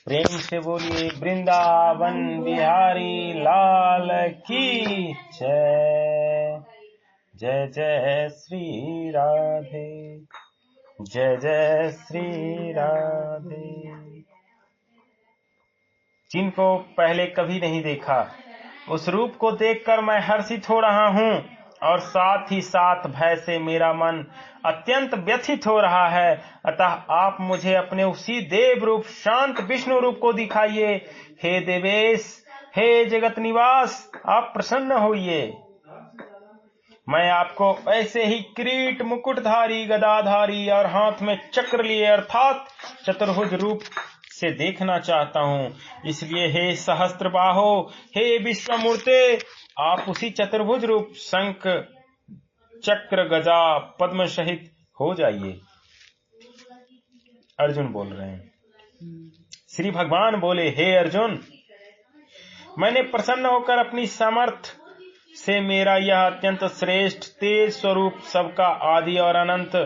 प्रेम से बोलिए वृंदावन बिहारी लाल की जय। जय जय श्री राधे, जय जय श्री राधे। जिनको पहले कभी नहीं देखा, उस रूप को देखकर मैं हर्षित हो रहा हूँ और साथ ही साथ भय से मेरा मन अत्यंत व्यथित हो रहा है। अतः आप मुझे अपने उसी देव रूप शांत विष्णु रूप को दिखाइए। हे देवेश, हे जगत निवास, आप प्रसन्न होइए। मैं आपको ऐसे ही किरीट मुकुटधारी गदाधारी और हाथ में चक्र लिए अर्थात चतुर्भुज रूप से देखना चाहता हूँ। इसलिए हे सहस्त्रबाहो, हे विश्वमूर्ते, आप उसी चतुर्भुज रूप शंख चक्र गजा पद्म सहित हो जाइए। अर्जुन बोल रहे हैं। श्री भगवान बोले, हे अर्जुन, मैंने प्रसन्न होकर अपनी सामर्थ्य से मेरा यह अत्यंत श्रेष्ठ तेज स्वरूप सबका आदि और अनंत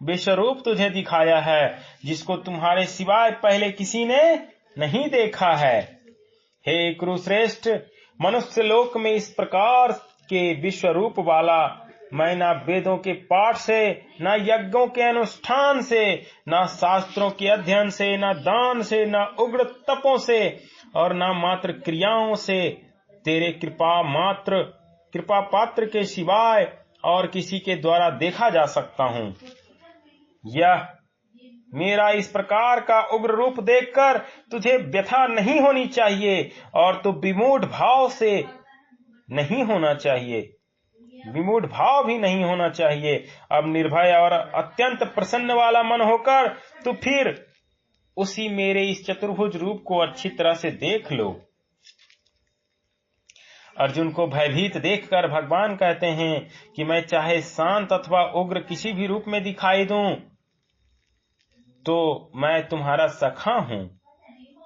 विश्वरूप तुझे दिखाया है, जिसको तुम्हारे सिवाय पहले किसी ने नहीं देखा है। हे कुरुश्रेष्ठ, मनुष्य लोक में इस प्रकार के विश्वरूप वाला मैं ना वेदों के पाठ से, ना यज्ञों के अनुष्ठान से, ना शास्त्रों के अध्ययन से, ना दान से, ना उग्र तपों से और ना मात्र क्रियाओं से तेरे कृपा पात्र के सिवाय और किसी के द्वारा देखा जा सकता हूँ। यह मेरा इस प्रकार का उग्र रूप देखकर तुझे व्यथा नहीं होनी चाहिए और तू विमूढ़ भाव से नहीं होना चाहिए, विमूढ़ भाव भी नहीं होना चाहिए। अब निर्भय और अत्यंत प्रसन्न वाला मन होकर तू फिर उसी मेरे इस चतुर्भुज रूप को अच्छी तरह से देख लो। अर्जुन को भयभीत देखकर भगवान कहते हैं कि मैं चाहे शांत अथवा उग्र किसी भी रूप में दिखाई दूं, तो मैं तुम्हारा सखा हूं।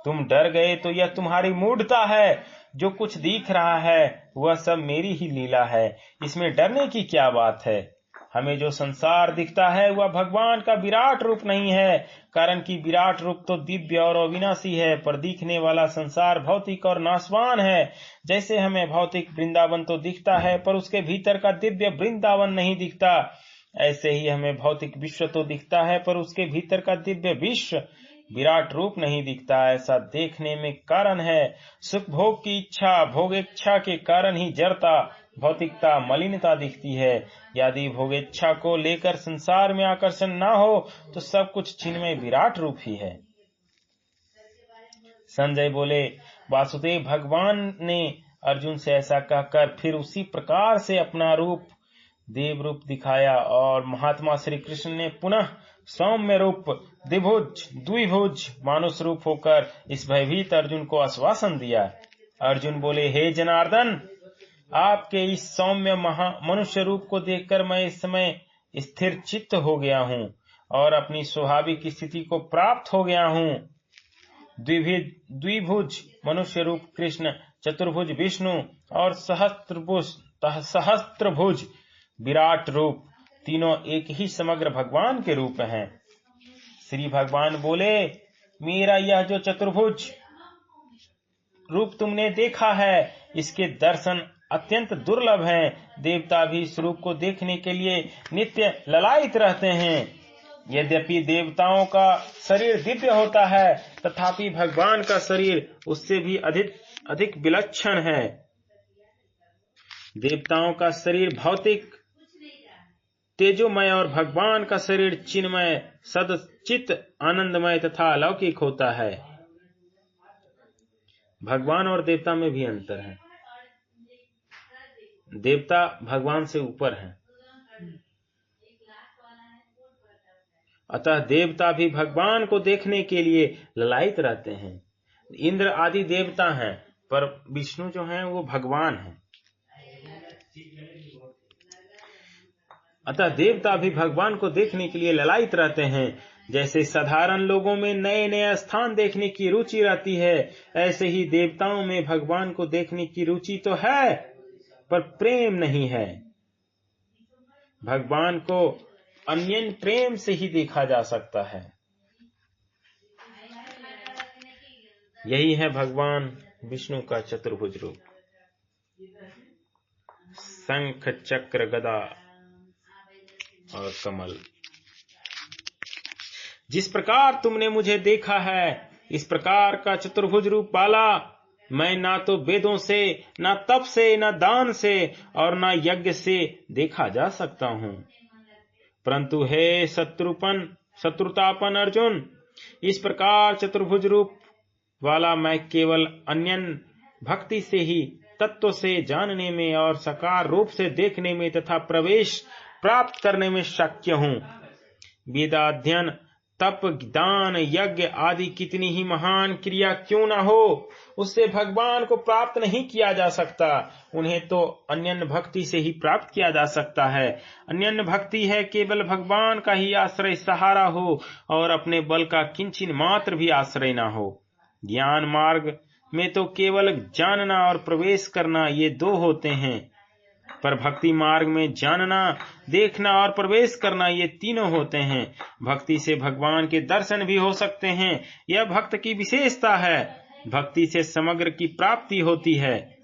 तुम डर गए तो यह तुम्हारी मूढ़ता है। जो कुछ दिख रहा है वह सब मेरी ही लीला है, इसमें डरने की क्या बात है। हमें जो संसार दिखता है वह भगवान का विराट रूप नहीं है, कारण कि विराट रूप तो दिव्य और अविनाशी है, पर दिखने वाला संसार भौतिक और नाशवान है। जैसे हमें भौतिक वृंदावन तो दिखता है, पर उसके भीतर का दिव्य वृंदावन नहीं दिखता, ऐसे ही हमें भौतिक विश्व तो दिखता है, पर उसके भीतर का दिव्य विश्व विराट रूप नहीं दिखता। ऐसा देखने में कारण है सुख भोग की इच्छा, भोगेच्छा के कारण ही जड़ता, भौतिकता, मलिनता दिखती है। यदि भोगेच्छा को लेकर संसार में आकर्षण ना हो तो सब कुछ चिन्मय विराट रूप ही है। संजय बोले, वासुदेव भगवान ने अर्जुन से ऐसा कहकर फिर उसी प्रकार से अपना रूप देव रूप दिखाया और महात्मा श्री कृष्ण ने पुनः सौम्य रूप द्विभुज मानुष रूप होकर इस भयभीत अर्जुन को आश्वासन दिया। अर्जुन बोले, हे जनार्दन, आपके इस सौम्य मनुष्य रूप को देखकर मैं इस समय स्थिर चित्त हो गया हूँ और अपनी स्वाभाविक स्थिति को प्राप्त हो गया हूँ। द्विभुज मनुष्य रूप कृष्ण, चतुर्भुज विष्णु और सहस्त्रभुज विराट रूप, तीनों एक ही समग्र भगवान के रूप हैं। श्री भगवान बोले, मेरा यह जो चतुर्भुज रूप तुमने देखा है, इसके दर्शन अत्यंत दुर्लभ हैं। देवता भी इस रूप को देखने के लिए नित्य ललायित रहते हैं। यद्यपि देवताओं का शरीर दिव्य होता है, तथापि भगवान का शरीर उससे भी अधिक विलक्षण है। देवताओं का शरीर भौतिक तेजोमय और भगवान का शरीर चिन्मय, सदचित, आनंदमय तथा अलौकिक होता है। भगवान और देवता में भी अंतर है। देवता भगवान से ऊपर हैं, अतः देवता भी भगवान को देखने के लिए ललायित रहते हैं। इंद्र आदि देवता हैं, पर विष्णु जो हैं वो भगवान हैं। अतः देवता भी भगवान को देखने के लिए ललायित रहते हैं। जैसे साधारण लोगों में नए नए स्थान देखने की रुचि रहती है, ऐसे ही देवताओं में भगवान को देखने की रुचि तो है, पर प्रेम नहीं है। भगवान को अन्य प्रेम से ही देखा जा सकता है। यही है भगवान विष्णु का चतुर्भुज रूप। शंख, चक्र, गदा और कमल। जिस प्रकार तुमने मुझे देखा है, इस प्रकार का चतुर्भुज रूप वाला मैं ना तो वेदों से, ना तप से, ना दान से और ना यज्ञ से देखा जा सकता हूँ। परंतु हे शत्रुतापन अर्जुन, इस प्रकार चतुर्भुज रूप वाला मैं केवल अन्यन भक्ति से ही तत्व से जानने में और साकार रूप से देखने में तथा प्रवेश प्राप्त करने में शक्य हूँ। वेदाध्ययन, तप, दान, यज्ञ आदि कितनी ही महान क्रिया क्यों न हो, उससे भगवान को प्राप्त नहीं किया जा सकता। उन्हें तो अन्यन भक्ति से ही प्राप्त किया जा सकता है। अन्यन भक्ति है केवल भगवान का ही आश्रय सहारा हो और अपने बल का किंचिन मात्र भी आश्रय न हो। ज्ञान मार्ग में तो केवल जानना और प्रवेश करना ये दो होते हैं, पर भक्ति मार्ग में जानना, देखना और प्रवेश करना ये तीनों होते हैं। भक्ति से भगवान के दर्शन भी हो सकते हैं, यह भक्त की विशेषता है। भक्ति से समग्र की प्राप्ति होती है।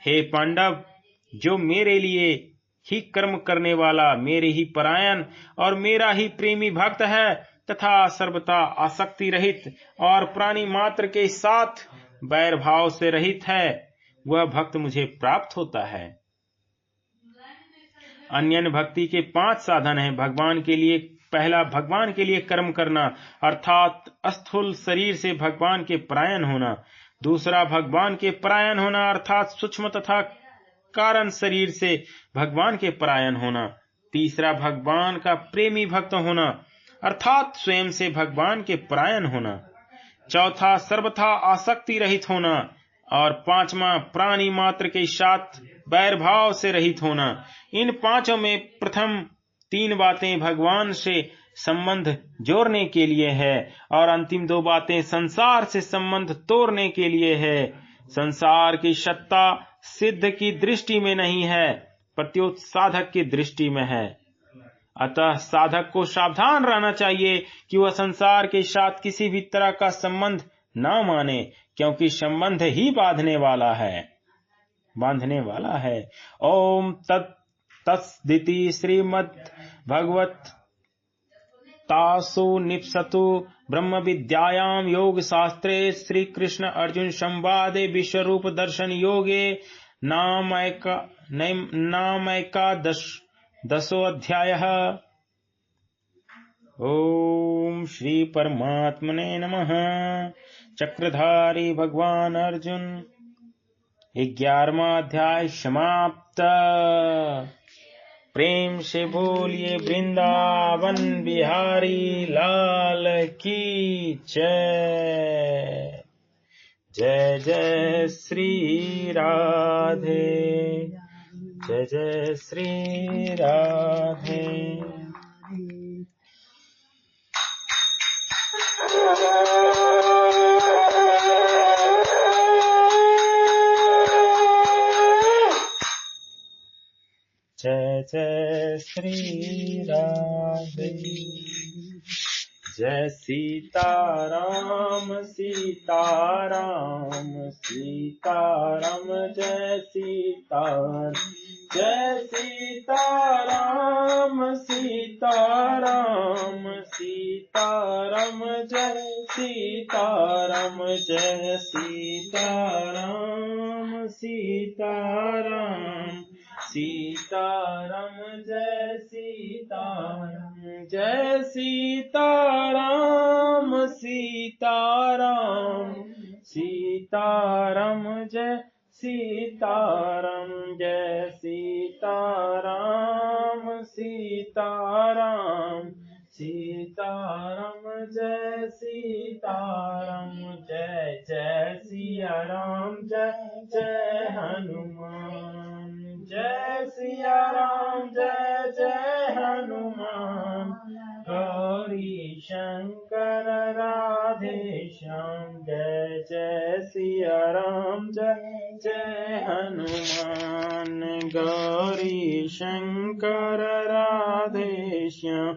हे पांडव, जो मेरे लिए ही कर्म करने वाला, मेरे ही परायण और मेरा ही प्रेमी भक्त है तथा सर्वथा आसक्ति रहित और प्राणी मात्र के साथ वैर भाव से रहित है, वह भक्त मुझे प्राप्त होता है। अन्यन भक्ति के 5 साधन हैं। भगवान के लिए पहला, भगवान के लिए कर्म करना अर्थात स्थूल शरीर से भगवान के परायण होना। दूसरा, भगवान के परायण होना अर्थात सूक्ष्म तथा कारण शरीर से भगवान के परायण होना। तीसरा, भगवान का प्रेमी भक्त होना अर्थात स्वयं से भगवान के परायण होना। चौथा, सर्वथा आसक्ति रहित होना और पांचवा, प्राणी मात्र के साथ वैर भाव से रहित होना। इन पांचों में प्रथम 3 बातें भगवान से संबंध जोड़ने के लिए है और अंतिम 2 बातें संसार से संबंध तोड़ने के लिए है। संसार की सत्ता सिद्ध की दृष्टि में नहीं है, प्रत्युत साधक की दृष्टि में है। अतः साधक को सावधान रहना चाहिए कि वह संसार के साथ किसी भी तरह का संबंध न माने, क्योंकि संबंध ही बांधने वाला है। ओम तत्सदिति श्रीमद् भगवत तासुनिप्सतु ब्रह्म विद्यायां योग शास्त्रे श्री कृष्ण अर्जुन संवादे विश्वरूप दर्शन योगे नामैकादशोऽध्यायः। ओम श्री परमात्मने नमः। चक्रधारी भगवान अर्जुन, 11वां अध्याय समाप्त। प्रेम से बोलिए वृंदावन बिहारी लाल की जय। जय जय श्री राधे, जय जय श्री राधे। जय जय श्री राधे। जय सीताराम सीताराम सीताराम, जय सीताराम जय सीताराम सीताराम सीताराम, जय सीताराम जय सीताराम सीताराम सीताराम, जय सीताराम जय सीताराम सीताराम सीताराम, जय सीताराम जय सीताराम सीताराम सीताराम, जय सीताराम। जय जय सिया राम, जय जय हनुमान, जय सिया राम जय जय हनुमान। गौरी शंकर राधे श्याम, जय जय सिया राम जय जय हनुमान। गौरी शंकर राधे श्याम।